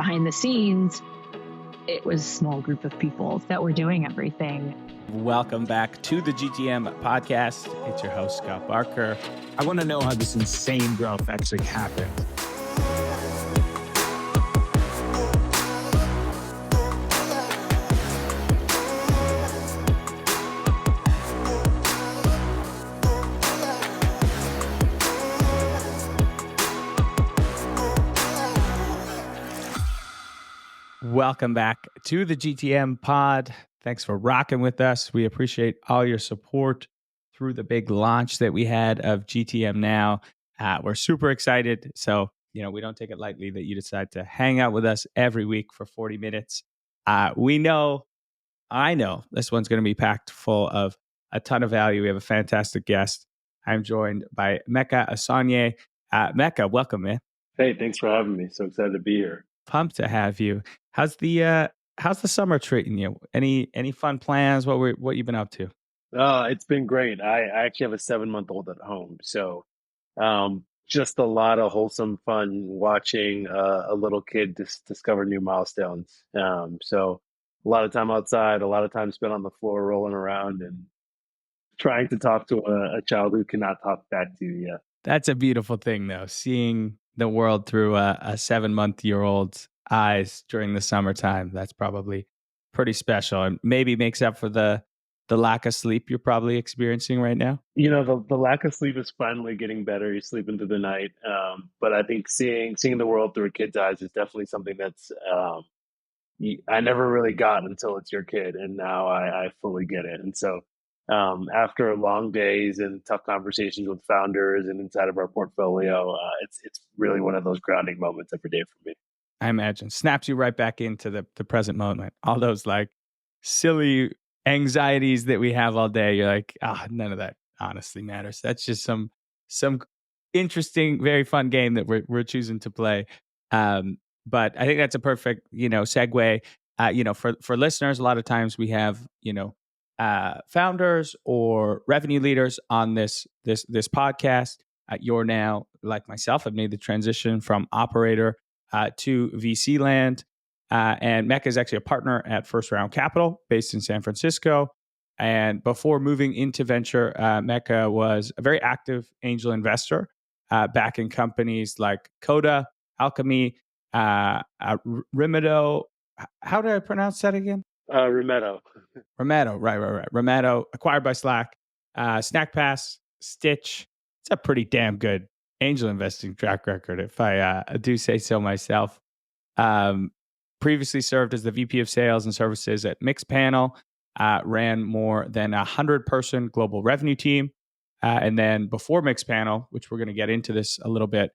behind the scenes, it was a small group of people that were doing everything. Welcome back to the GTM podcast. It's your host, Scott Barker. I want to know how this insane growth actually happened. Welcome back to the GTM pod. Thanks for rocking with us. We appreciate all your support through the big launch that we had of GTM Now. We're super excited. So, we don't take it lightly that you decide to hang out with us every week for 40 minutes. I know this one's going to be packed full of a ton of value. We have a fantastic guest. I'm joined by Meka Asonye. Meka, welcome, man. Hey, thanks for having me. So excited to be here. Pumped to have you. How's the summer treating you? Any fun plans? What you've been up to? It's been great. I actually have a 7-month-old at home, so just a lot of wholesome fun watching a little kid discover new milestones. So a lot of time outside, a lot of time spent on the floor rolling around and trying to talk to a child who cannot talk back to you yet. That's a beautiful thing, though, seeing the world through a 7-month-old's eyes during the summertime. That's probably pretty special, and maybe makes up for the lack of sleep you're probably experiencing right now. The lack of sleep is finally getting better. You're sleeping through the night, but I think seeing the world through a kid's eyes is definitely something that's I never really got until it's your kid, and now I fully get it. And so after long days and tough conversations with founders and inside of our portfolio, it's really one of those grounding moments every day for me. I imagine snaps you right back into the present moment. All those like silly anxieties that we have all day. You're like, none of that honestly matters. That's just some interesting, very fun game that we're choosing to play. But I think that's a perfect, segue. For listeners, a lot of times we have, founders or revenue leaders on this podcast. You're now, like myself, have made the transition from operator to VC land. And Meka is actually a partner at First Round Capital based in San Francisco. And before moving into venture, Meka was a very active angel investor, backing companies like Coda, Alchemy, Rimeto. How did I pronounce that again? Rimeto. Rimeto, right. Rimeto, acquired by Slack. Snackpass, Stytch. It's a pretty damn good angel investing track record, if I do say so myself. Previously served as the VP of Sales and Services at Mixpanel, ran more than 100-person global revenue team. And then before Mixpanel, which we're going to get into this a little bit,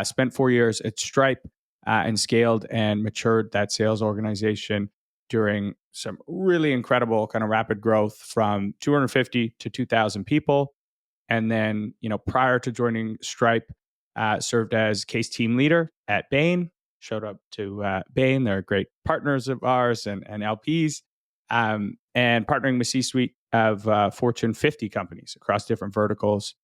spent 4 years at Stripe and scaled and matured that sales organization during some really incredible kind of rapid growth from 250 to 2,000 people. And then, prior to joining Stripe, served as case team leader at Bain, showed up to Bain. They're great partners of ours and LPs, and partnering with C-suite of Fortune 50 companies across different verticals.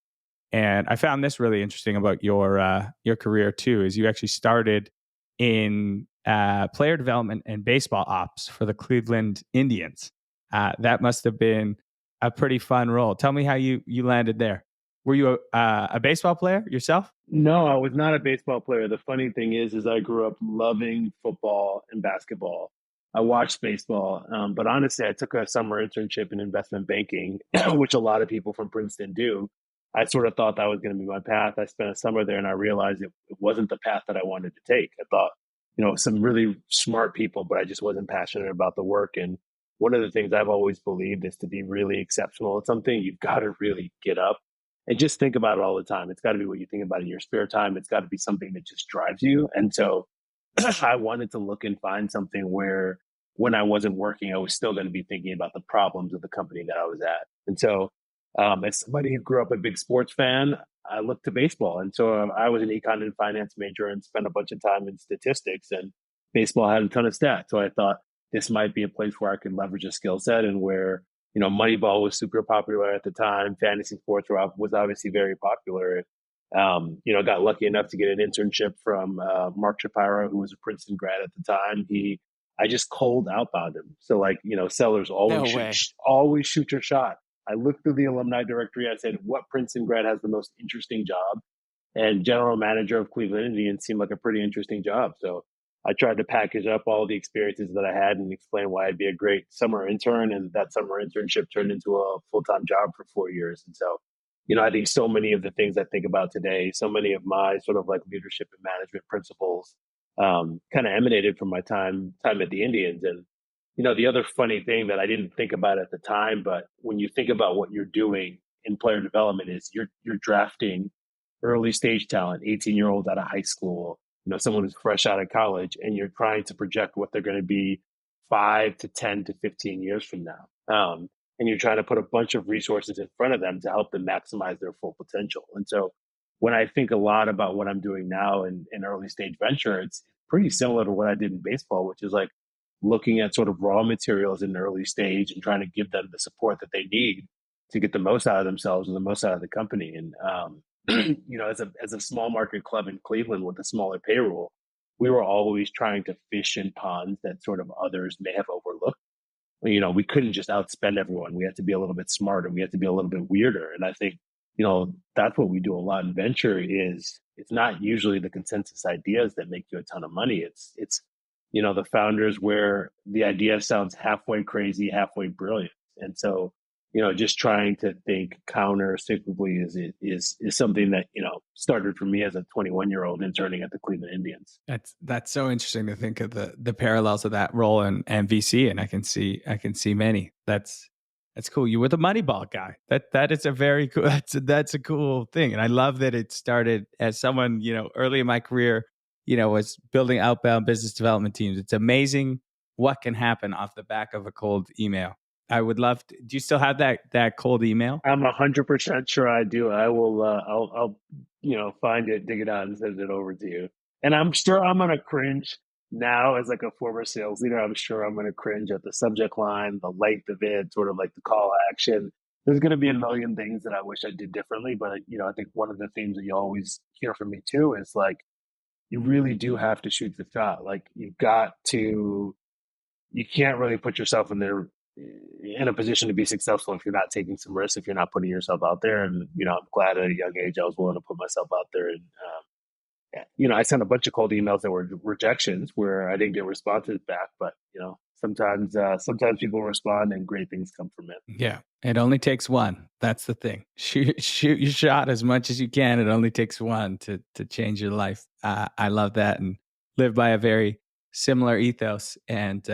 And I found this really interesting about your career too, is you actually started in player development and baseball ops for the Cleveland Indians. That must have been a pretty fun role. Tell me how you landed there. Were you a baseball player yourself? No, I was not a baseball player. The funny thing is I grew up loving football and basketball. I watched baseball, but honestly, I took a summer internship in investment banking, which a lot of people from Princeton do. I sort of thought that was going to be my path. I spent a summer there and I realized it wasn't the path that I wanted to take. I thought, some really smart people, but I just wasn't passionate about the work. And one of the things I've always believed is to be really exceptional at something, you've got to really get up and just think about it all the time. It's got to be what you think about in your spare time. It's got to be something that just drives you. And so I wanted to look and find something where when I wasn't working, I was still going to be thinking about the problems of the company that I was at. And so as somebody who grew up a big sports fan, I looked to baseball. And so I was an econ and finance major and spent a bunch of time in statistics, and baseball had a ton of stats. So I thought this might be a place where I could leverage a skill set, and where, Moneyball was super popular at the time. Fantasy sports was obviously very popular. Got lucky enough to get an internship from Mark Shapiro, who was a Princeton grad at the time. I just cold outbound him. So sellers No way. always shoot your shot. I looked through the alumni directory. I said, what Princeton grad has the most interesting job? And general manager of Cleveland Indians seemed like a pretty interesting job. So I tried to package up all the experiences that I had and explain why I'd be a great summer intern. And that summer internship turned into a full-time job for 4 years. And so, I think so many of the things I think about today, so many of my sort of like leadership and management principles kind of emanated from my time at the Indians. And, the other funny thing that I didn't think about at the time, but when you think about what you're doing in player development is you're drafting early stage talent, 18-year-olds out of high school, someone who's fresh out of college, and you're trying to project what they're going to be 5 to 10 to 15 years from now. And you're trying to put a bunch of resources in front of them to help them maximize their full potential. And so when I think a lot about what I'm doing now in early stage venture, it's pretty similar to what I did in baseball, which is like looking at sort of raw materials in the early stage and trying to give them the support that they need to get the most out of themselves and the most out of the company. And, as a small market club in Cleveland with a smaller payroll, we were always trying to fish in ponds that sort of others may have overlooked. We couldn't just outspend everyone. We had to be a little bit smarter. We had to be a little bit weirder. And I think, that's what we do a lot in venture is it's not usually the consensus ideas that make you a ton of money. It's the founders where the idea sounds halfway crazy, halfway brilliant. And so, just trying to think counter cyclically is something that, started for me as a 21-year-old interning at the Cleveland Indians. That's so interesting to think of the parallels of that role and VC, and I can see many. That's cool. You were the Moneyball guy. That is a very cool. That's a cool thing, and I love that it started as someone early in my career, was building outbound business development teams. It's amazing what can happen off the back of a cold email. I would love to. Do you still have that cold email? I'm 100% sure I do. I will. I'll find it, dig it out, and send it over to you. And I'm sure I'm gonna cringe now as like a former sales leader. I'm sure I'm gonna cringe at the subject line, the length of it, sort of like the call to action. There's gonna be a million things that I wish I did differently. But I think one of the themes that you always hear from me too is like you really do have to shoot the shot. Like you can't really put yourself in a position to be successful if you're not taking some risks, if you're not putting yourself out there. And, I'm glad at a young age I was willing to put myself out there. And, I sent a bunch of cold emails that were rejections where I didn't get responses back. But, sometimes people respond and great things come from it. Yeah. It only takes one. That's the thing. Shoot your shot as much as you can. It only takes one to change your life. I love that and live by a very similar ethos. And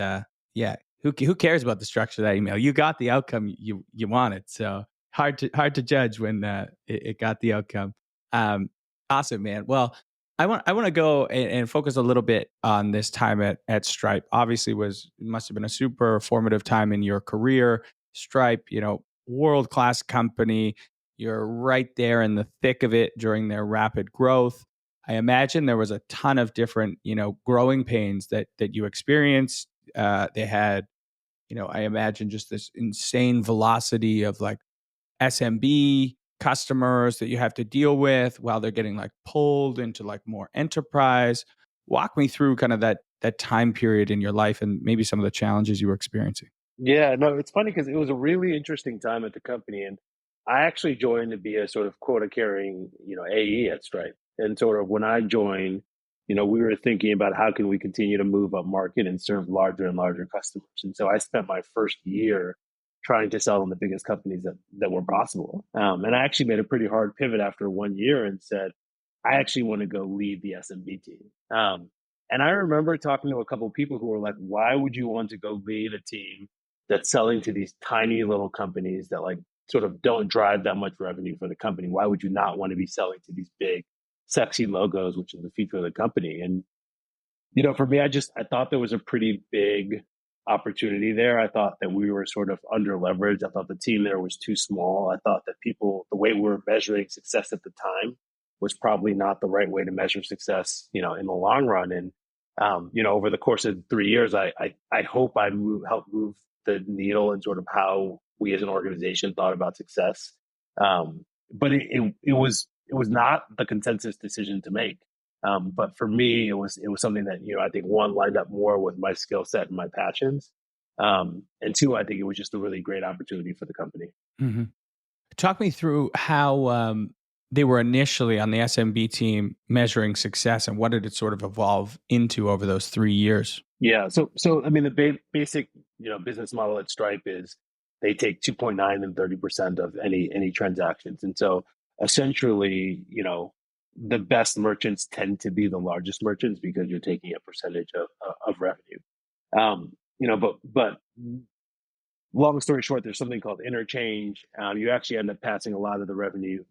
yeah. Who cares about the structure of that email? You got the outcome you wanted. So hard to judge when it got the outcome. Awesome, man. Well, I want to go and focus a little bit on this time at Stripe. Obviously, must have been a super formative time in your career. Stripe, world-class company. You're right there in the thick of it during their rapid growth. I imagine there was a ton of different, growing pains that you experienced. They had, I imagine just this insane velocity of like SMB customers that you have to deal with while they're getting like pulled into like more enterprise. Walk me through kind of that time period in your life and maybe some of the challenges you were experiencing. Yeah, no, it's funny because it was a really interesting time at the company. And I actually joined to be a sort of quota carrying, AE at Stripe. And sort of when I joined, we were thinking about how can we continue to move up market and serve larger and larger customers. And so I spent my first year trying to sell in the biggest companies that were possible. And I actually made a pretty hard pivot after 1 year and said, I actually want to go lead the SMB team. And I remember talking to a couple of people who were like, why would you want to go lead a team that's selling to these tiny little companies that like sort of don't drive that much revenue for the company? Why would you not want to be selling to these big, sexy logos, which is the feature of the company? And, for me, I thought there was a pretty big opportunity there. I thought that we were sort of under leveraged. I thought the team there was too small. I thought that the way we were measuring success at the time was probably not the right way to measure success, in the long run. And, over the course of 3 years, I hope I helped move the needle in sort of how we as an organization thought about success. But it was not the consensus decision to make. But for me, it was something that, I think one lined up more with my skill set and my passions. And two, I think it was just a really great opportunity for the company. Mm-hmm. Talk me through how they were initially on the SMB team measuring success, and what did it sort of evolve into over those 3 years? Yeah. So I mean, the basic, business model at Stripe is they take 2.9 and 30% of any transactions. And so essentially, the best merchants tend to be the largest merchants because you're taking a percentage of revenue. But long story short, there's something called interchange. You actually end up passing a lot of the revenue.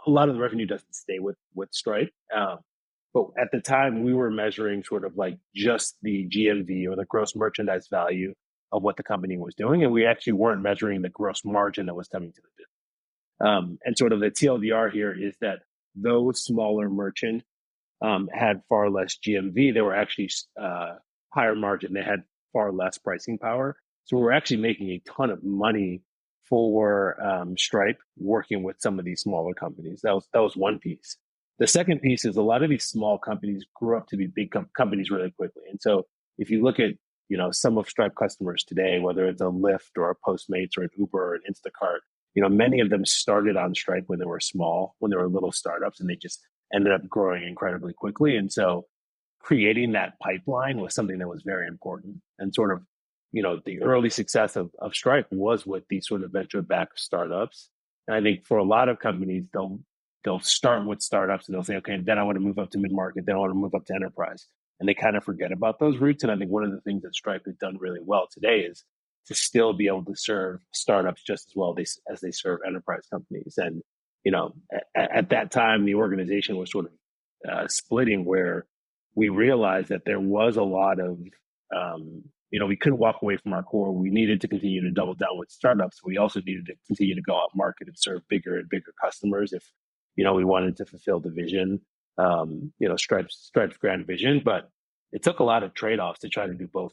A lot of the revenue doesn't stay with Stripe. But at the time, we were measuring sort of like just the GMV, or the gross merchandise value of what the company was doing. And we actually weren't measuring the gross margin that was coming to the business. And sort of the TLDR here is that those smaller merchants had far less GMV. They were actually higher margin. They had far less pricing power. So we're actually making a ton of money for Stripe working with some of these smaller companies. That was one piece. The second piece is a lot of these small companies grew up to be big companies really quickly. And so if you look at, some of Stripe customers today, whether it's a Lyft or a Postmates or an Uber or an Instacart, many of them started on Stripe when they were small, when they were little startups, and they just ended up growing incredibly quickly. And so creating that pipeline was something that was very important. And sort of, the early success of Stripe was with these sort of venture-backed startups. And I think for a lot of companies, they'll start with startups and they'll say, okay, then I want to move up to mid-market, then I want to move up to enterprise. And they kind of forget about those roots. And I think one of the things that Stripe has done really well today is to still be able to serve startups just as well as they serve enterprise companies. And, at that time, the organization was sort of splitting, where we realized that there was a lot of, we couldn't walk away from our core. We needed to continue to double down with startups. We also needed to continue to go out market and serve bigger and bigger customers if, we wanted to fulfill the vision, Stripe's grand vision. But it took a lot of trade-offs to try to do both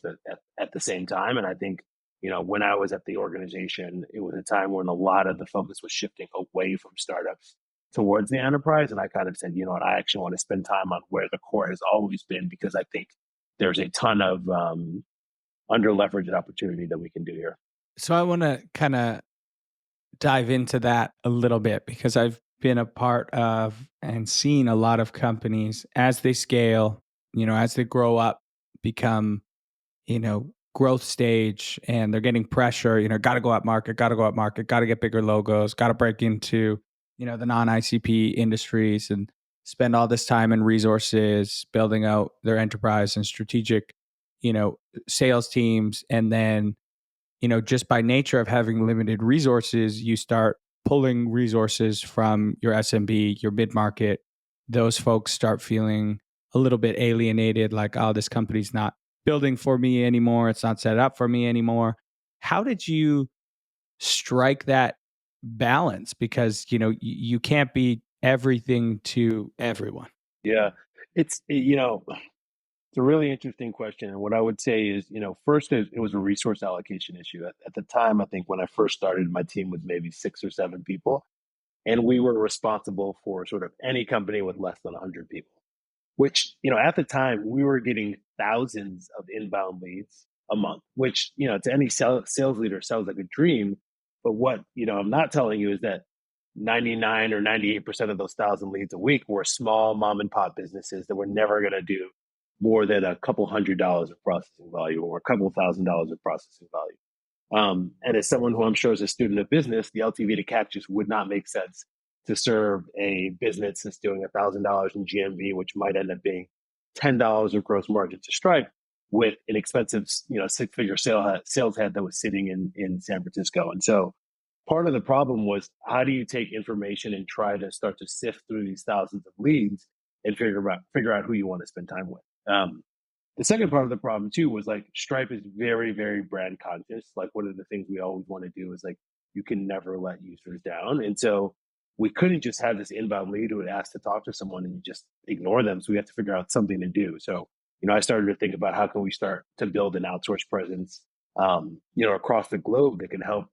at the same time. And I think, when I was at the organization, it was a time when a lot of the focus was shifting away from startups towards the enterprise. And I kind of said, I actually want to spend time on where the core has always been, because I think there's a ton of under-leveraged opportunity that we can do here. So I want to kind of dive into that a little bit, because I've been a part of and seen a lot of companies as they scale, as they grow up, become, growth stage, and they're getting pressure, got to go up market, got to get bigger logos, got to break into, the non-ICP industries, and spend all this time and resources building out their enterprise and strategic, sales teams. And then, just by nature of having limited resources, you start pulling resources from your SMB, your mid-market. Those folks start feeling a little bit alienated, like, oh, this company's not building for me anymore. It's not set up for me anymore. How did you strike that balance? Because, you can't be everything to everyone. Yeah, it's a really interesting question. And what I would say is, first, it was a resource allocation issue. At the time, I think when I first started, my team was maybe 6 or 7 people. And we were responsible for sort of any company with less than 100 people, which, at the time, we were getting thousands of inbound leads a month, which, to any sales leader sounds like a dream. But what, I'm not telling you is that 99 or 98% of those 1,000 leads a week were small mom and pop businesses that were never going to do more than a couple $100 of processing value, or a couple $1,000 of processing value. And as someone who I'm sure is a student of business, the LTV to CAC just would not make sense to serve a business that's doing $1,000 in GMV, which might end up being $10 of gross margin to Stripe, with an expensive, 6-figure sales head that was sitting in San Francisco. And so part of the problem was, how do you take information and try to start to sift through these thousands of leads and figure out who you want to spend time with? The second part of the problem too was, like, Stripe is very, very brand conscious. Like, one of the things we always want to do is, like, you can never let users down. And so we couldn't just have this inbound lead who would ask to talk to someone and you just ignore them. So we have to figure out something to do. So, I started to think about how can we start to build an outsourced presence, across the globe that can help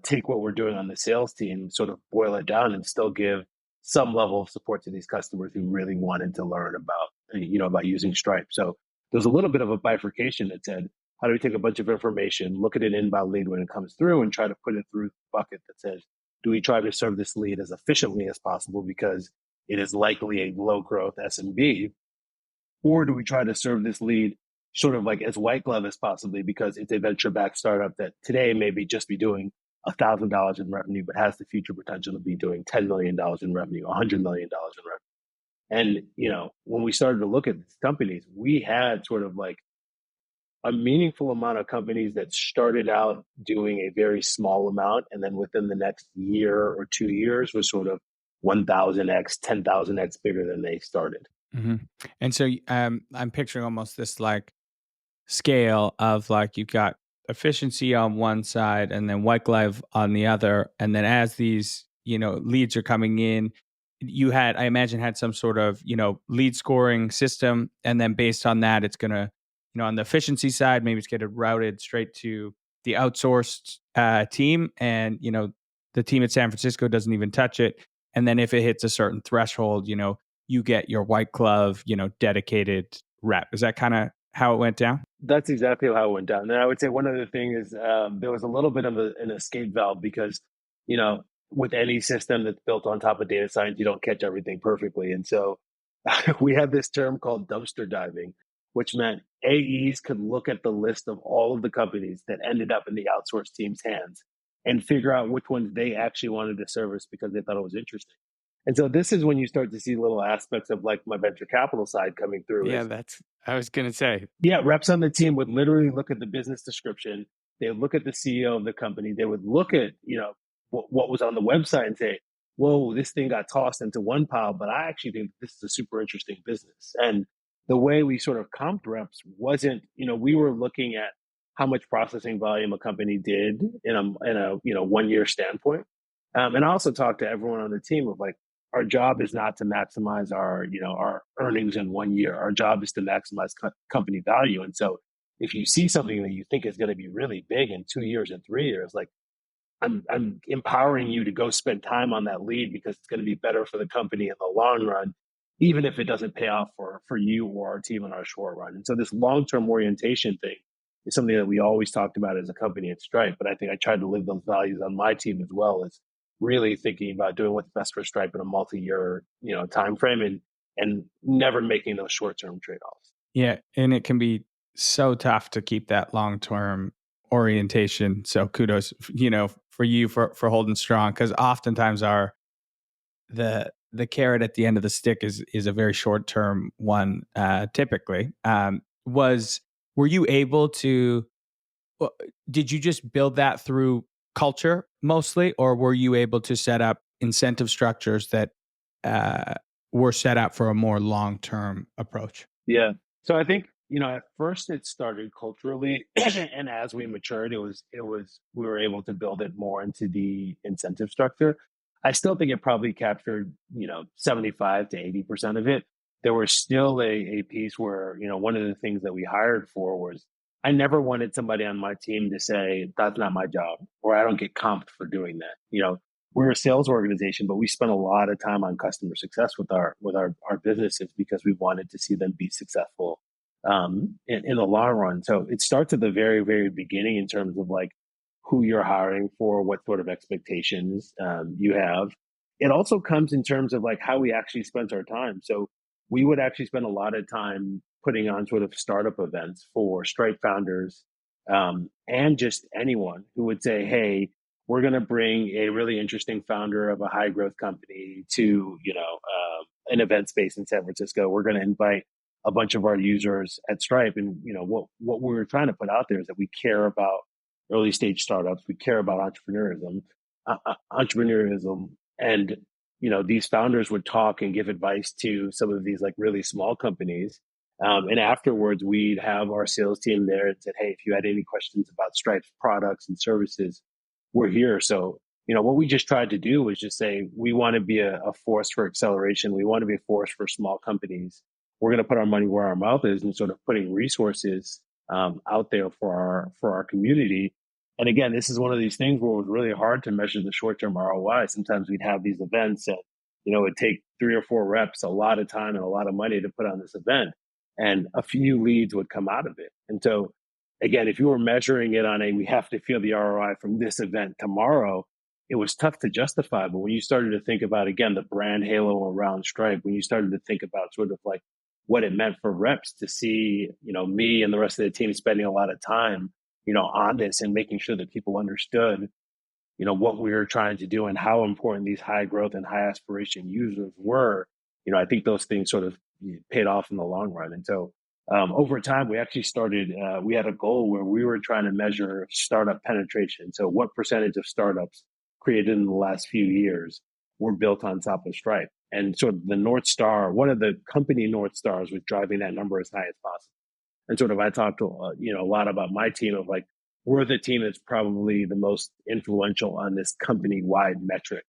take what we're doing on the sales team, sort of boil it down, and still give some level of support to these customers who really wanted to learn about using Stripe. So there's a little bit of a bifurcation that said, how do we take a bunch of information, look at an inbound lead when it comes through, and try to put it through the bucket that says, do we try to serve this lead as efficiently as possible because it is likely a low growth SMB, or do we try to serve this lead sort of like as white glove as possibly because it's a venture backed startup that today maybe just be doing $1,000 in revenue, but has the future potential to be doing $10 million in revenue, $100 million in revenue. And, when we started to look at these companies, we had sort of like a meaningful amount of companies that started out doing a very small amount. And then within the next year or 2 years was sort of 1,000x, 10,000x bigger than they started. Mm-hmm. And so I'm picturing almost this like scale of like you've got efficiency on one side and then white glove on the other. And then as these, leads are coming in, I imagine had some sort of, lead scoring system. And then based on that, it's going to, on the efficiency side, maybe it's getting routed straight to the outsourced team. And, the team at San Francisco doesn't even touch it. And then if it hits a certain threshold, you get your white glove, dedicated rep. Is that kind of how it went down? That's exactly how it went down. And I would say one other thing is there was a little bit of an escape valve because, with any system that's built on top of data science, you don't catch everything perfectly. And so we had this term called dumpster diving, which meant AEs could look at the list of all of the companies that ended up in the outsourced team's hands and figure out which ones they actually wanted to service because they thought it was interesting. And so this is when you start to see little aspects of like my venture capital side coming through. Yeah, I was going to say. Yeah, reps on the team would literally look at the business description. They would look at the CEO of the company. They would look at, what was on the website and say, whoa, this thing got tossed into one pile, but I actually think this is a super interesting business. And the way we sort of comped reps wasn't, we were looking at how much processing volume a company did in a 1 year standpoint. And I also talked to everyone on the team of like, our job is not to maximize our earnings in 1 year. Our job is to maximize company value. And so if you see something that you think is going to be really big in 2 years and 3 years, like I'm empowering you to go spend time on that lead because it's going to be better for the company in the long run, even if it doesn't pay off for you or our team in our short run. And so this long-term orientation thing is something that we always talked about as a company at Stripe. But I think I tried to live those values on my team as well, as really thinking about doing what's best for Stripe in a multi-year, time frame and never making those short-term trade-offs. Yeah, and it can be so tough to keep that long-term orientation. So kudos, for you for holding strong, because oftentimes the carrot at the end of the stick is a very short-term one. Typically, were you able to? Did you just build that through culture mostly, or were you able to set up incentive structures that were set up for a more long-term approach? Yeah. So I think, at first it started culturally and as we matured, we were able to build it more into the incentive structure. I still think it probably captured, 75 to 80% of it. There was still a piece where, one of the things that we hired for was I never wanted somebody on my team to say, that's not my job, or I don't get comped for doing that. We're a sales organization, but we spend a lot of time on customer success with our businesses because we wanted to see them be successful in the long run. So it starts at the very, very beginning in terms of like who you're hiring for, what sort of expectations you have. It also comes in terms of like how we actually spent our time. So we would actually spend a lot of time putting on sort of startup events for Stripe founders and just anyone who would say, hey, we're going to bring a really interesting founder of a high growth company to, an event space in San Francisco. We're going to invite a bunch of our users at Stripe. And, what we were trying to put out there is that we care about early stage startups. We care about entrepreneurism. And, these founders would talk and give advice to some of these like really small companies. And afterwards, we'd have our sales team there and said, hey, if you had any questions about Stripe's products and services, we're here. So, what we just tried to do was just say, we want to be a force for acceleration. We want to be a force for small companies. We're going to put our money where our mouth is and sort of putting resources out there for our community. And again, this is one of these things where it was really hard to measure the short-term ROI. Sometimes we'd have these events and, it'd take 3 or 4 reps, a lot of time and a lot of money to put on this event, and a few leads would come out of it. And so, again, if you were measuring it on we have to feel the ROI from this event tomorrow, it was tough to justify. But when you started to think about, again, the brand halo around Stripe, when you started to think about sort of like what it meant for reps to see, me and the rest of the team spending a lot of time, on this and making sure that people understood, what we were trying to do and how important these high growth and high aspiration users were, I think those things sort of paid off in the long run. And so over time, we actually started, we had a goal where we were trying to measure startup penetration. So what percentage of startups created in the last few years were built on top of Stripe? And sort of the North Star, one of the company North Stars was driving that number as high as possible. And sort of I talked to, a lot about my team of like, we're the team that's probably the most influential on this company-wide metric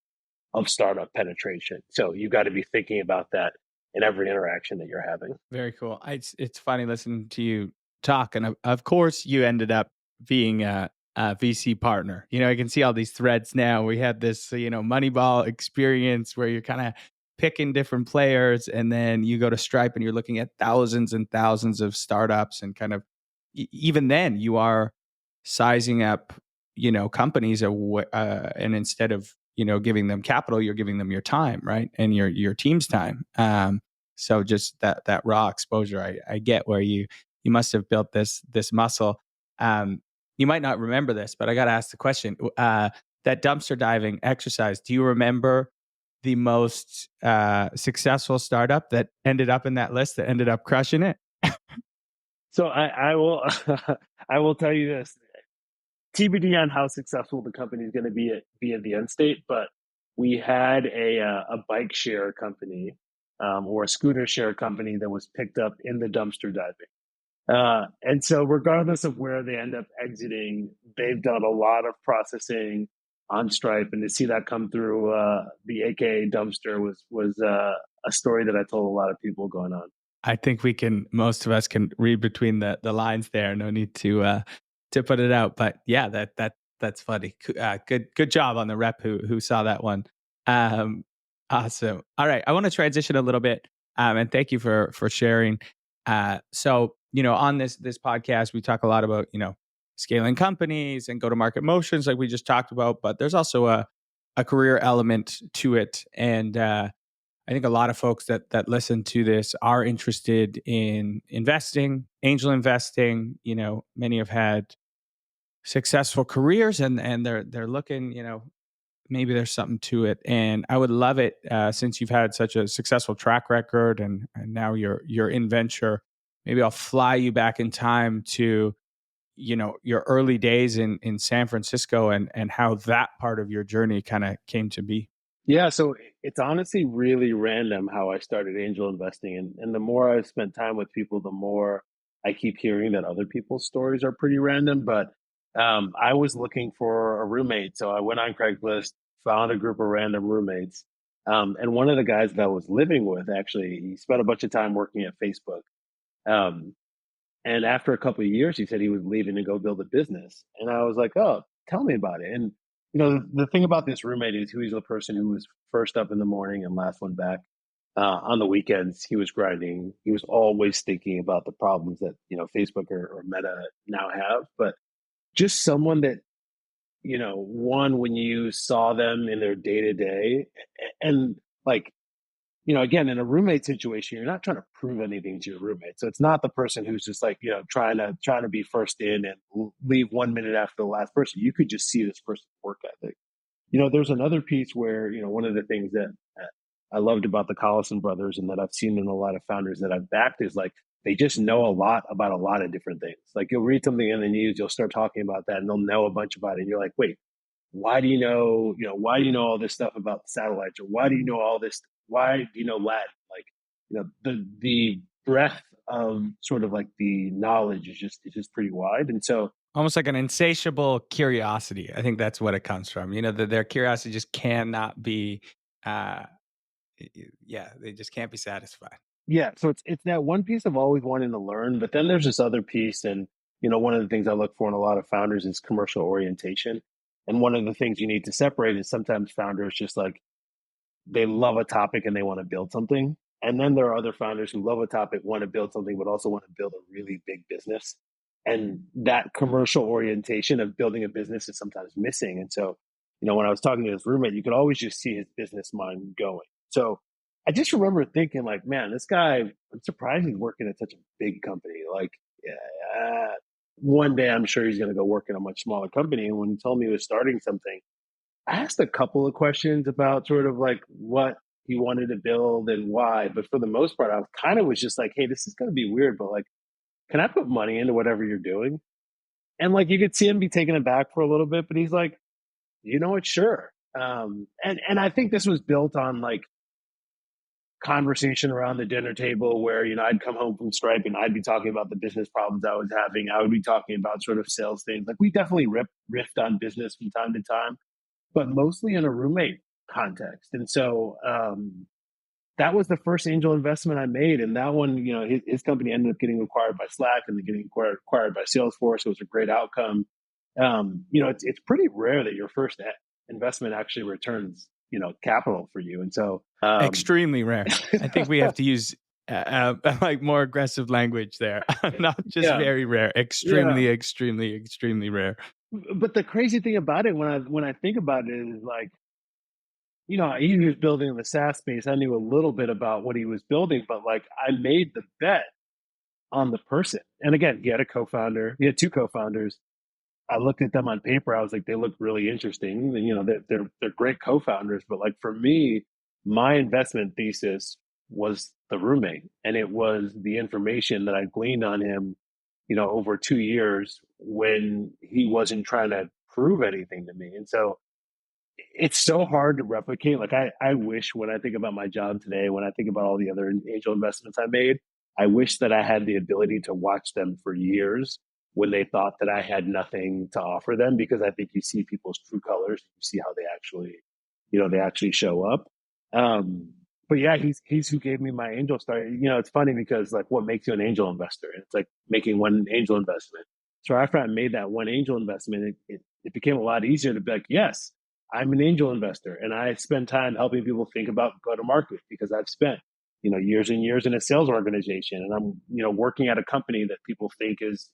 of startup penetration. So you got to be thinking about that in every interaction that you're having. Very cool. It's funny listening to you talk. And of course, you ended up being a VC partner. I can see all these threads now. We had this, Moneyball experience where you're kind of picking different players, and then you go to Stripe and you're looking at thousands and thousands of startups, and kind of even then you are sizing up, companies, and instead of, giving them capital, you're giving them your time, right? And your team's time. So just that raw exposure, I get where you must have built this muscle. You might not remember this, but I got to ask the question, that dumpster diving exercise, do you remember the most successful startup that ended up in that list, that ended up crushing it? So I will I will tell you this. TBD on how successful the company is going to be at the end state, but we had a bike share company or a scooter share company that was picked up in the dumpster diving. And so regardless of where they end up exiting, they've done a lot of processing on Stripe, and to see that come through the AKA dumpster was a story that I told a lot of people going on. I think most of us can read between the lines there. No need to put it out, but yeah, that's funny. Good job on the rep who saw that one. Awesome. All right, I want to transition a little bit, and thank you for sharing. So on this podcast, we talk a lot about scaling companies and go to market motions, like we just talked about, but there's also a career element to it, and I think a lot of folks that listen to this are interested in investing, angel investing. Many have had successful careers, and they're looking, maybe there's something to it. And I would love it, since you've had such a successful track record, and now you're in venture. Maybe I'll fly you back in time to your early days in San Francisco, and how that part of your journey kind of came to be. Yeah, so it's honestly really random how I started angel investing. And the more I've spent time with people, the more I keep hearing that other people's stories are pretty random. But I was looking for a roommate. So I went on Craigslist, found a group of random roommates. And one of the guys that I was living with, actually, he spent a bunch of time working at Facebook. And after a couple of years, he said he was leaving to go build a business. And I was like, oh, tell me about it. And the thing about this roommate is he was the person who was first up in the morning and last one back. On the weekends, he was grinding. He was always thinking about the problems that, Facebook or Meta now have. But just someone that, one, when you saw them in their day to day, and like, again, in a roommate situation, you're not trying to prove anything to your roommate. So it's not the person who's just like, trying to be first in and leave 1 minute after the last person. You could just see this person's work ethic. There's another piece where, one of the things that I loved about the Collison brothers, and that I've seen in a lot of founders that I've backed, is like, they just know a lot about a lot of different things. Like, you'll read something in the news, you'll start talking about that, and they'll know a bunch about it. And you're like, wait, why do you know all this stuff about the satellites? Or why do you know all this? Why do you know Latin? Like, the breadth of sort of like the knowledge is just pretty wide. And so almost like an insatiable curiosity. I think that's what it comes from. Their curiosity just cannot be, they just can't be satisfied. Yeah, so it's that one piece of always wanting to learn, but then there's this other piece, and one of the things I look for in a lot of founders is commercial orientation. And one of the things you need to separate is sometimes founders just like, they love a topic and they want to build something. And then there are other founders who love a topic, want to build something, but also want to build a really big business. And that commercial orientation of building a business is sometimes missing. And so, when I was talking to his roommate, you could always just see his business mind going. So I just remember thinking, like, man, this guy, I'm surprised he's working at such a big company. Like, one day I'm sure he's going to go work in a much smaller company. And when he told me he was starting something, I asked a couple of questions about sort of like what he wanted to build and why. But for the most part, was just like, hey, this is going to be weird, but like, can I put money into whatever you're doing? And like, you could see him be taken aback for a little bit, but he's like, you know what, sure. And I think this was built on like conversation around the dinner table where, I'd come home from Stripe and I'd be talking about the business problems I was having. I would be talking about sort of sales things. Like we definitely riffed on business from time to time, but mostly in a roommate context. And so that was the first angel investment I made. And that one, his company ended up getting acquired by Slack and then getting acquired by Salesforce. It was a great outcome. It's pretty rare that your first investment actually returns, capital for you. And so extremely rare. I think we have to use like more aggressive language there. Not just very rare, extremely, extremely, extremely rare. But the crazy thing about it, when I think about it, is like, he was building in the SaaS space. I knew a little bit about what he was building, but like I made the bet on the person. And again, he had a co-founder. He had two co-founders. I looked at them on paper. I was like, they look really interesting. They're great co-founders. But like for me, my investment thesis was the roommate, and it was the information that I gleaned on him, over 2 years when he wasn't trying to prove anything to me. And so it's so hard to replicate. Like I wish, when I think about my job today, when I think about all the other angel investments I made, I wish that I had the ability to watch them for years when they thought that I had nothing to offer them, because I think you see people's true colors, you see how they actually show up. But yeah, he's who gave me my angel start. It's funny because like, what makes you an angel investor? It's like making one angel investment. So after I made that one angel investment, it became a lot easier to be like, yes, I'm an angel investor, and I spend time helping people think about go-to-market because I've spent, years and years in a sales organization, and I'm, working at a company that people think is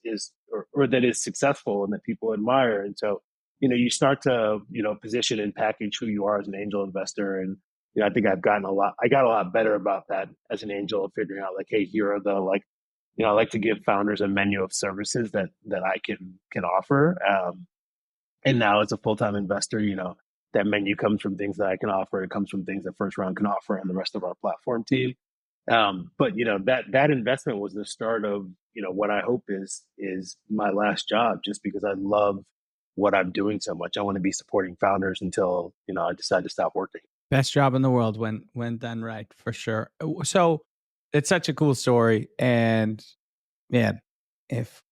or that is successful and that people admire. And so, you start to, position and package who you are as an angel investor. And, I think I got a lot better about that as an angel, figuring out like, hey, here are the like, I like to give founders a menu of services that I can offer. And now as a full-time investor, that menu comes from things that I can offer. It comes from things that First Round can offer and the rest of our platform team. But that investment was the start of, what I hope is my last job, just because I love what I'm doing so much. I want to be supporting founders until, I decide to stop working. Best job in the world when done right, for sure. So it's such a cool story. And man, if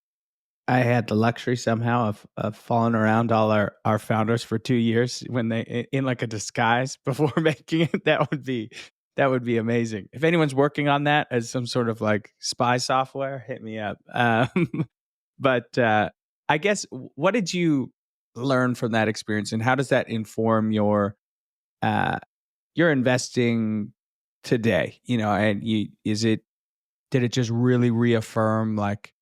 I had the luxury somehow of following around all our founders for 2 years when they in like a disguise before making it, that would be amazing. If anyone's working on that as some sort of like spy software, hit me up. But I guess, what did you learn from that experience, and how does that inform your investing today? And did it just really reaffirm like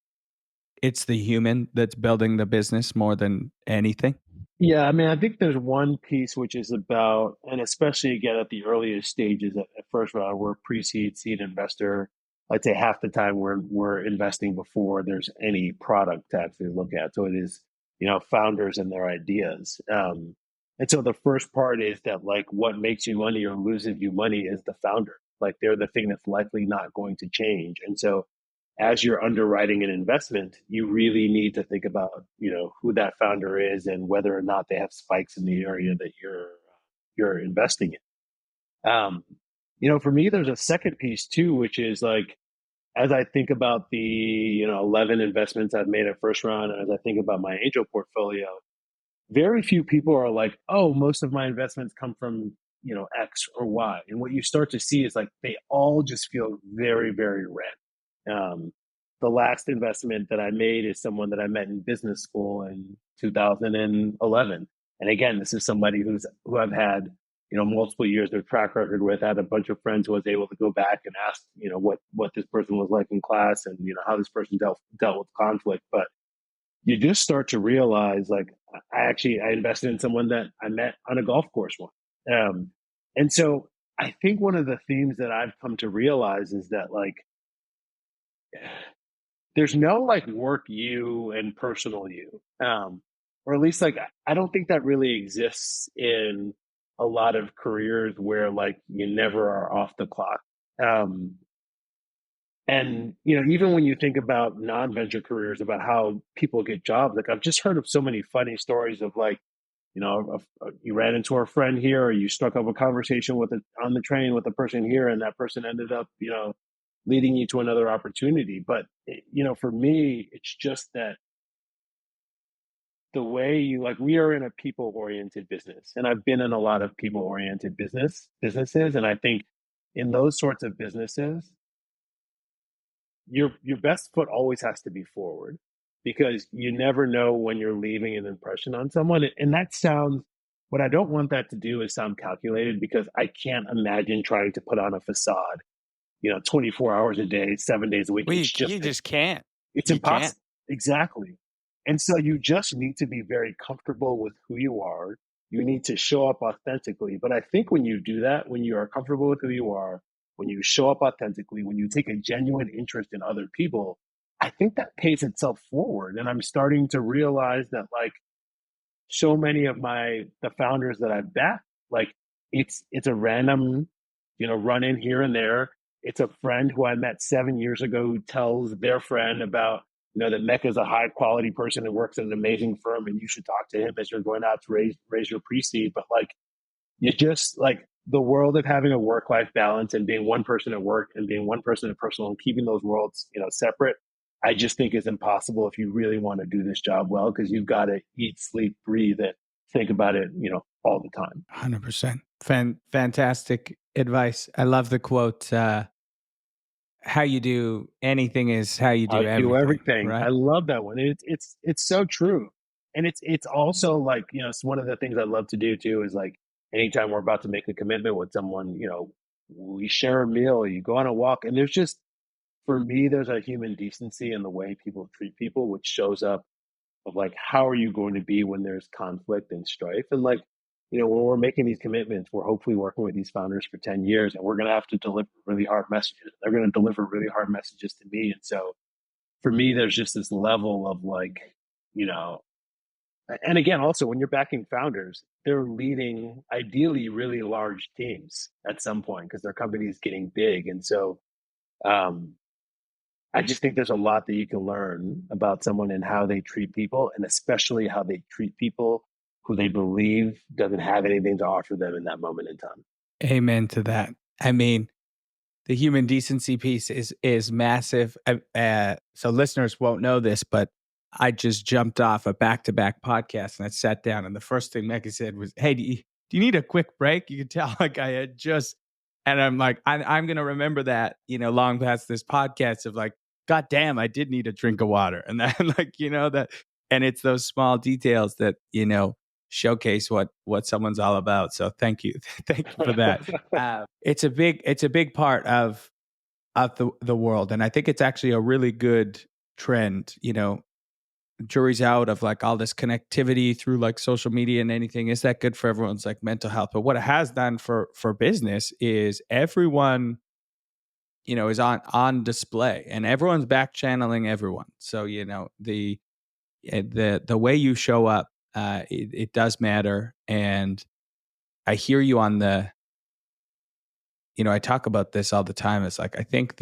it's the human that's building the business more than anything? Yeah, I mean, I think there's one piece which is about, and especially again at the earliest stages at First Round, we're pre-seed, seed investor. I'd say half the time we're investing before there's any product to actually look at. So it is, founders and their ideas. And so the first part is that like, what makes you money or loses you money is the founder. Like they're the thing that's likely not going to change. And so as you're underwriting an investment, you really need to think about, who that founder is and whether or not they have spikes in the area that you're investing in. For me, there's a second piece too, which is like, as I think about the 11 investments I've made at First Round, and as I think about my angel portfolio, very few people are like, oh, most of my investments come from X or Y. And what you start to see is like they all just feel very, very red. The last investment that I made is someone that I met in business school in 2011. And again, this is somebody who I've had multiple years of track record with. I had a bunch of friends who was able to go back and ask, what this person was like in class and, how this person dealt with conflict. But you just start to realize, like, I invested in someone that I met on a golf course once. And so I think one of the themes that I've come to realize is that, like, there's no like work you and personal you, or at least like I don't think that really exists in a lot of careers where like you never are off the clock. And even when you think about non-venture careers, about how people get jobs, like I've just heard of so many funny stories of like, you ran into a friend here, or you struck up a conversation on the train with a person here, and that person ended up, leading you to another opportunity. But for me, it's just that the way we are in a people-oriented business, and I've been in a lot of people-oriented businesses, and I think in those sorts of businesses, your best foot always has to be forward, because you never know when you're leaving an impression on someone. And that sounds, what I don't want that to do is sound calculated, because I can't imagine trying to put on a facade, 24 hours a day, 7 days a week. Well, you just can't. It's impossible. Exactly. And so you just need to be very comfortable with who you are. You need to show up authentically. But I think when you do that, when you are comfortable with who you are, when you show up authentically, when you take a genuine interest in other people, I think that pays itself forward. And I'm starting to realize that, like, so many of the founders that I've backed, like, it's a random, run in here and there. It's a friend who I met 7 years ago who tells their friend about, that Meka is a high quality person who works at an amazing firm, and you should talk to him as you're going out to raise your pre-seed. But like, you just, like, the world of having a work-life balance and being one person at work and being one person at personal, and keeping those worlds, separate, I just think is impossible if you really want to do this job well, because you've got to eat, sleep, breathe it, think about it, all the time. 100%. Fantastic advice. I love the quote, how you do anything is how you do everything. Right? I love that one. It's so true. And it's also like, it's one of the things I love to do too, is like, anytime we're about to make a commitment with someone, we share a meal, you go on a walk, and there's just, for me, there's a human decency in the way people treat people, which shows up of like, how are you going to be when there's conflict and strife? And like, when we're making these commitments, we're hopefully working with these founders for 10 years, and we're going to have to deliver really hard messages. They're going to deliver really hard messages to me. And so for me, there's just this level of like, and again, also when you're backing founders, they're leading ideally really large teams at some point, because their company is getting big. And so I just think there's a lot that you can learn about someone and how they treat people, and especially how they treat people who they believe doesn't have anything to offer them in that moment in time. Amen to that. I mean, the human decency piece is massive. So listeners won't know this, but I just jumped off a back-to-back podcast, and I sat down, and the first thing Meka said was, "Hey, do you need a quick break?" You could tell, like, I had just, and I'm like, I'm going to remember that, long past this podcast, of like, God damn, I did need a drink of water. And then like, that, and it's those small details that, showcase what someone's all about. So thank you. Thank you for that. It's a big part of the world. And I think it's actually a really good trend, jury's out of like all this connectivity through like social media and anything. Is that good for everyone's like mental health? But what it has done for business is everyone, is on display, and everyone's back channeling everyone. So, the way you show up, it does matter. And I hear you on the, I talk about this all the time. It's like, I think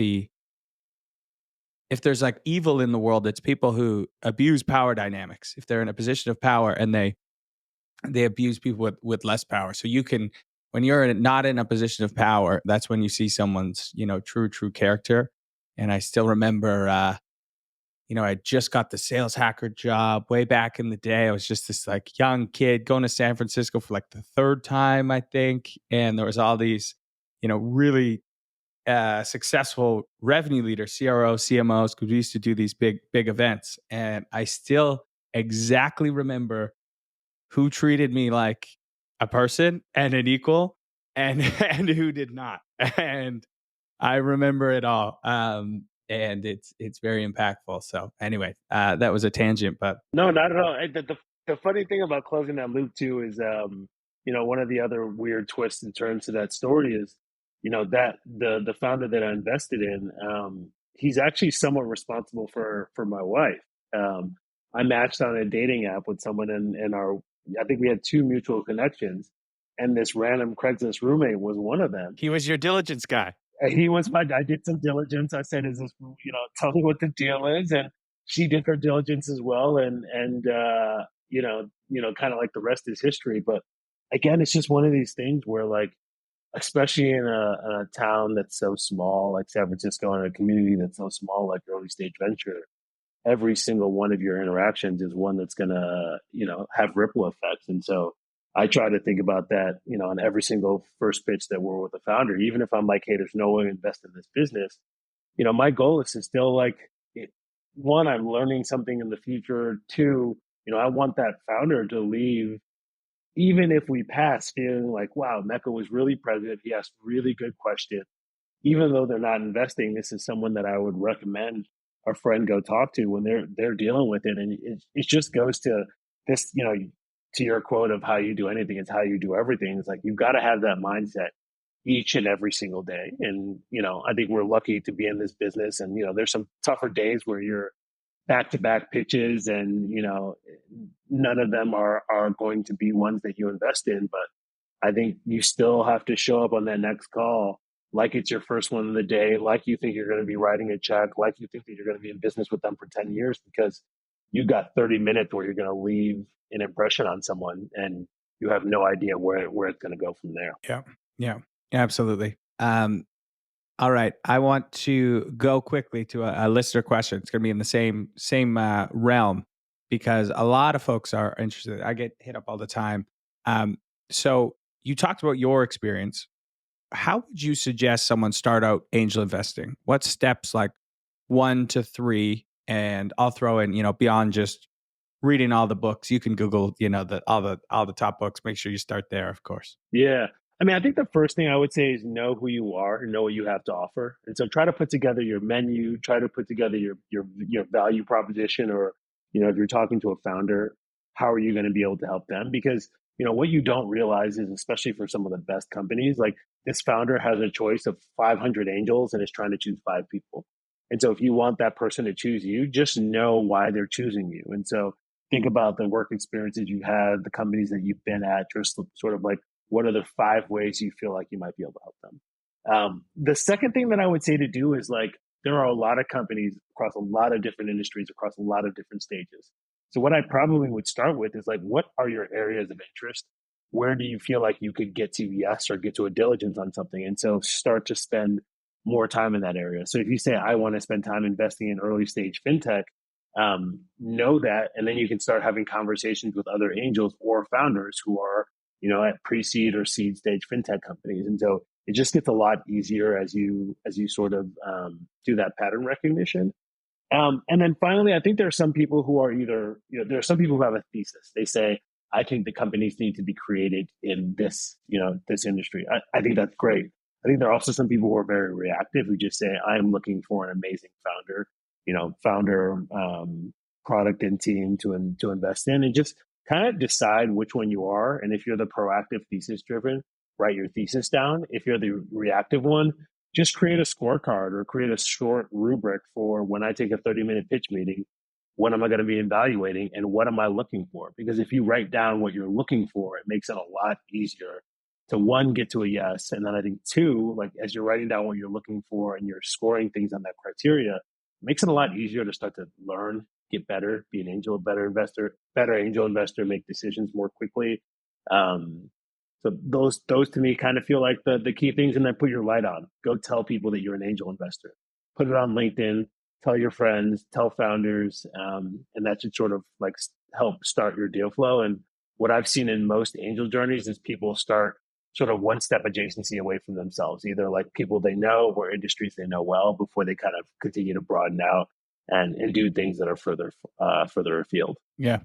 if there's like evil in the world, it's people who abuse power dynamics. If they're in a position of power and they abuse people with less power. So you can, when you're not in a position of power, that's when you see someone's, true character. And I still remember, I just got the sales hacker job way back in the day. I was just this like young kid going to San Francisco for like the third time, I think. And there was all these, really successful revenue leaders, CROs, CMOs, because we used to do these big events. And I still exactly remember who treated me like a person and an equal, and and who did not. And I remember it all. And it's very impactful. So anyway, that was a tangent, but No, not at all. The funny thing about closing that loop too is, one of the other weird twists and turns to that story is, that the founder that I invested in, he's actually somewhat responsible for my wife. I matched on a dating app with someone, and I think we had two mutual connections, and this random Craigslist roommate was one of them. he was your diligence guy. He was I did some diligence. I said, "Is this, tell me what the deal is?" And she did her diligence as well. And kind of like the rest is history. But again, it's just one of these things where, like, especially in a town that's so small, like San Francisco, and a community that's so small, like early stage venture, every single one of your interactions is one that's going to, have ripple effects. And so I try to think about that, on every single first pitch that we're with the founder, even if I'm like, hey, there's no way to invest in this business. My goal is to still, like, one, I'm learning something in the future. Two, I want that founder to leave, even if we pass, feeling like, wow, Meka was really present. He asked really good questions. Even though they're not investing, this is someone that I would recommend a friend go talk to when they're dealing with it. And it just goes to this, to your quote of how you do anything, it's how you do everything. It's like, you've got to have that mindset each and every single day. And, I think we're lucky to be in this business. And, there's some tougher days where you're back-to-back pitches, and, none of them are going to be ones that you invest in. But I think you still have to show up on that next call like it's your first one of the day, like you think you're going to be writing a check, like you think that you're going to be in business with them for 10 years, because you got 30 minutes where you're going to leave an impression on someone, and you have no idea where it's going to go from there. Yeah, absolutely. All right, I want to go quickly to a listener question. It's going to be in the same realm, because a lot of folks are interested. I get hit up all the time. So you talked about your experience. How would you suggest someone start out angel investing? What steps, like 1 to 3? And I'll throw in, beyond just reading all the books, you can Google, all the top books. Make sure you start there, of course. Yeah. I mean, I think the first thing I would say is know who you are and know what you have to offer. And so try to put together your menu, try to put together your value proposition, or, if you're talking to a founder, how are you going to be able to help them? Because, what you don't realize is, especially for some of the best companies, like, this founder has a choice of 500 angels and is trying to choose 5 people. And so if you want that person to choose you, just know why they're choosing you. And so think about the work experiences you had, the companies that you've been at, just sort of like, what are the 5 ways you feel like you might be able to help them? The second thing that I would say to do is, like, there are a lot of companies across a lot of different industries, across a lot of different stages. So what I probably would start with is, like, what are your areas of interest? Where do you feel like you could get to yes or get to a diligence on something? And so start to spend more time in that area. So if you say, I want to spend time investing in early stage fintech, know that, and then you can start having conversations with other angels or founders who are, at pre-seed or seed stage fintech companies. And so it just gets a lot easier as you sort of do that pattern recognition. And then finally, I think there are some people who are either, there are some people who have a thesis. They say, I think the companies need to be created in this, this industry. I think that's great. I think there are also some people who are very reactive, who just say, I'm looking for an amazing founder, product and team to invest in, and just kind of decide which one you are. And if you're the proactive, thesis driven, write your thesis down. If you're the reactive one, just create a scorecard or create a short rubric for, when I take a 30-minute pitch meeting, what am I going to be evaluating and what am I looking for? Because if you write down what you're looking for, it makes it a lot easier to, one, get to a yes. And then I think 2, like, as you're writing down what you're looking for and you're scoring things on that criteria, it makes it a lot easier to start to learn, get better, be an angel, better angel investor, make decisions more quickly. So those to me kind of feel like the key things. And then put your light on. Go tell people that you're an angel investor. Put it on LinkedIn. Tell your friends. Tell founders. And that should sort of, like, help start your deal flow. And what I've seen in most angel journeys is people start sort of one step adjacency away from themselves, either like people they know or industries they know well, before they kind of continue to broaden out and do things that are further afield. Yeah.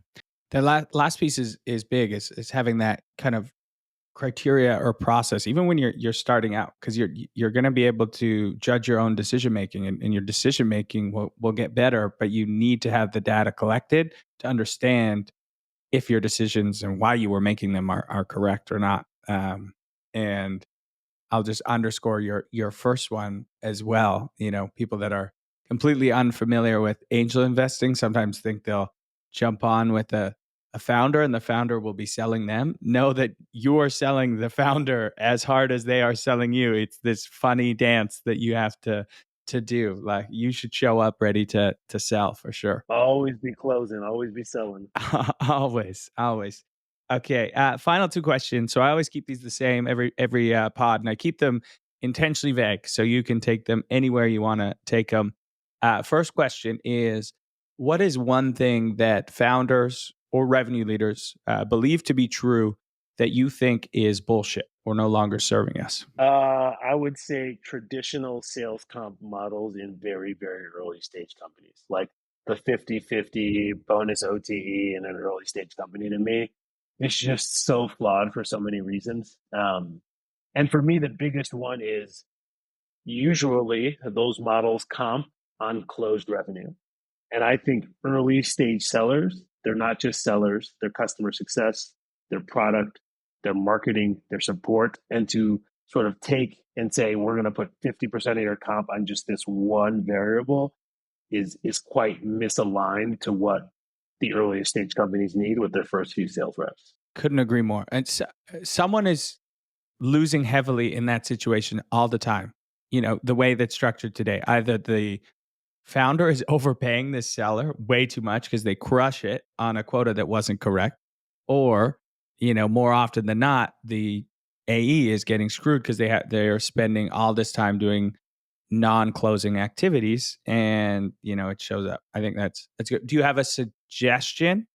The last piece is big, is having that kind of criteria or process, even when you're starting out, because you're going to be able to judge your own decision making, and your decision making will get better, but you need to have the data collected to understand if your decisions and why you were making them are correct or not. And I'll just underscore your first one as well. People that are completely unfamiliar with angel investing sometimes think they'll jump on with a founder and the founder will be selling them. Know that you are selling the founder as hard as they are selling you. It's this funny dance that you have to do. Like, you should show up ready to sell for sure. Always be closing, always be selling. Always. Okay. Final two questions. So I always keep these the same every pod, and I keep them intentionally vague so you can take them anywhere you want to take them. First question is, what is one thing that founders or revenue leaders believe to be true that you think is bullshit or no longer serving us? I would say traditional sales comp models in very, very early stage companies, like the 50-50 bonus OTE in an early stage company, to me, it's just so flawed for so many reasons. And for me, the biggest one is usually those models comp on closed revenue. And I think early stage sellers, they're not just sellers, they're customer success, their product, their marketing, their support. And to sort of take and say, we're going to put 50% of your comp on just this one variable is quite misaligned to what the earliest stage companies need with their first few sales reps. Couldn't agree more. And someone is losing heavily in that situation all the time. The way that's structured today, either the founder is overpaying this seller way too much because they crush it on a quota that wasn't correct, or more often than not, the AE is getting screwed because they're spending all this time doing non-closing activities, and it shows up. I think that's good. Do you have a suggestion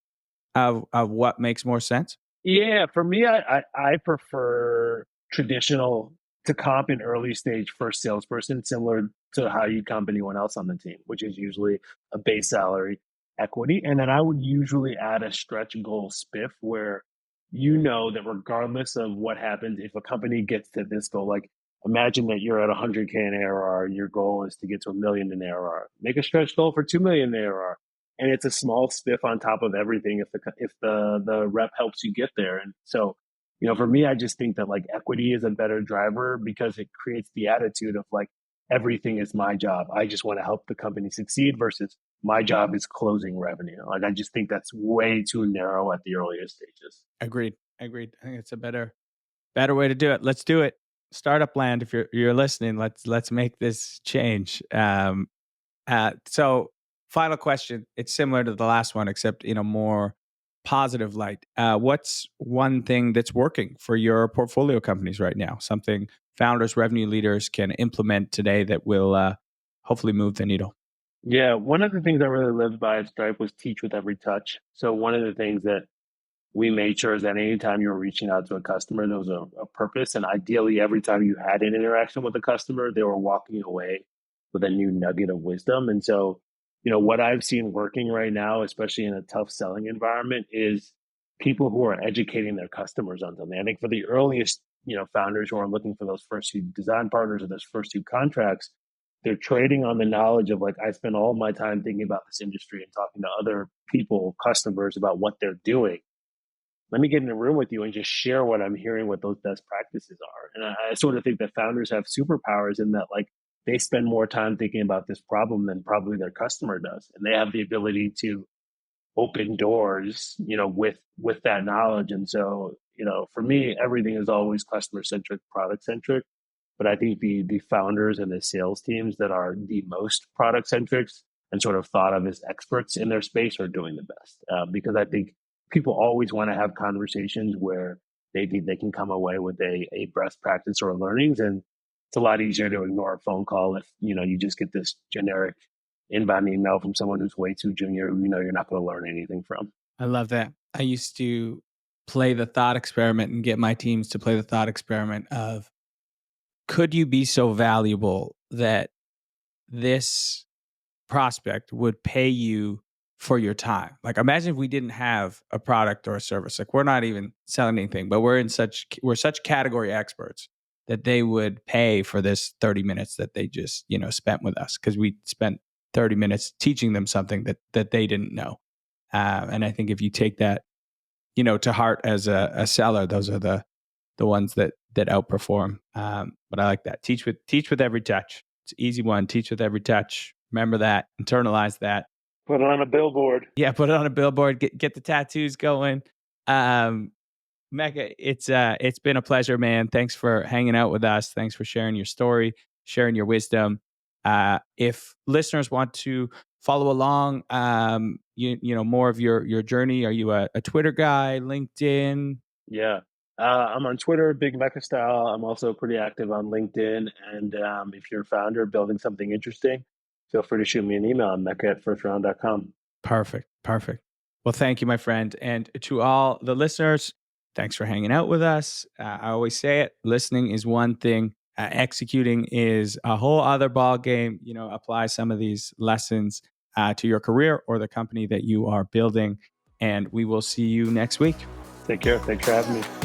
of what makes more sense? Yeah, for me, I prefer traditional to comp an early stage first salesperson, similar to how you comp anyone else on the team, which is usually a base salary, equity. And then I would usually add a stretch goal spiff where that regardless of what happens, if a company gets to this goal, like imagine that you're at 100K in ARR, your goal is to get to 1 million in ARR. Make a stretch goal for 2 million in ARR. And it's a small spiff on top of everything if the rep helps you get there. And so, for me, I just think that like equity is a better driver because it creates the attitude of like everything is my job. I just want to help the company succeed versus my job is closing revenue. Like I just think that's way too narrow at the earliest stages. Agreed. I think it's a better way to do it. Let's do it. Startup land, if you're listening, let's make this change. So final question. It's similar to the last one, except in a more positive light. What's one thing that's working for your portfolio companies right now? Something founders, revenue leaders can implement today that will hopefully move the needle. Yeah, one of the things I really lived by at Stripe was teach with every touch. So one of the things that we made sure is that anytime you were reaching out to a customer, there was a purpose. And ideally, every time you had an interaction with a customer, they were walking away with a new nugget of wisdom. And so, what I've seen working right now, especially in a tough selling environment, is people who are educating their customers on something. I think for the earliest, founders who are looking for those first few design partners or those first few contracts, they're trading on the knowledge of like, I spend all my time thinking about this industry and talking to other people, customers about what they're doing. Let me get in a room with you and just share what I'm hearing, what those best practices are. And I sort of think that founders have superpowers in that, like, they spend more time thinking about this problem than probably their customer does. And they have the ability to open doors, with that knowledge. And so, for me, everything is always customer centric, product centric. But I think the founders and the sales teams that are the most product centric and sort of thought of as experts in their space are doing the best. Because I think people always want to have conversations where they think they can come away with a best practice or learnings. And it's a lot easier to ignore a phone call if, you just get this generic inbound email from someone who's way too junior, who you're not going to learn anything from. I love that. I used to play the thought experiment and get my teams to play the thought experiment of, could you be so valuable that this prospect would pay you for your time. Like, imagine if we didn't have a product or a service. Like, we're not even selling anything, but we're such category experts that they would pay for this 30 minutes that they just, spent with us, because we spent 30 minutes teaching them something that they didn't know. And I think if you take that, to heart as a seller, those are the ones that outperform. But I like that. Teach with every touch. It's an easy one. Teach with every touch. Remember that. Internalize that. Put it on a billboard. Yeah, put it on a billboard. Get the tattoos going. Meka, it's been a pleasure, man. Thanks for hanging out with us. Thanks for sharing your story, sharing your wisdom. If listeners want to follow along, more of your journey, are you a Twitter guy, LinkedIn? Yeah. I'm on Twitter, Big Meka style. I'm also pretty active on LinkedIn. And if you're a founder building something interesting, feel free to shoot me an email at meka@firstround.com. Perfect. Well, thank you, my friend. And to all the listeners, thanks for hanging out with us. I always say it, listening is one thing. Executing is a whole other ball game. Apply some of these lessons to your career or the company that you are building. And we will see you next week. Take care. Thanks for having me.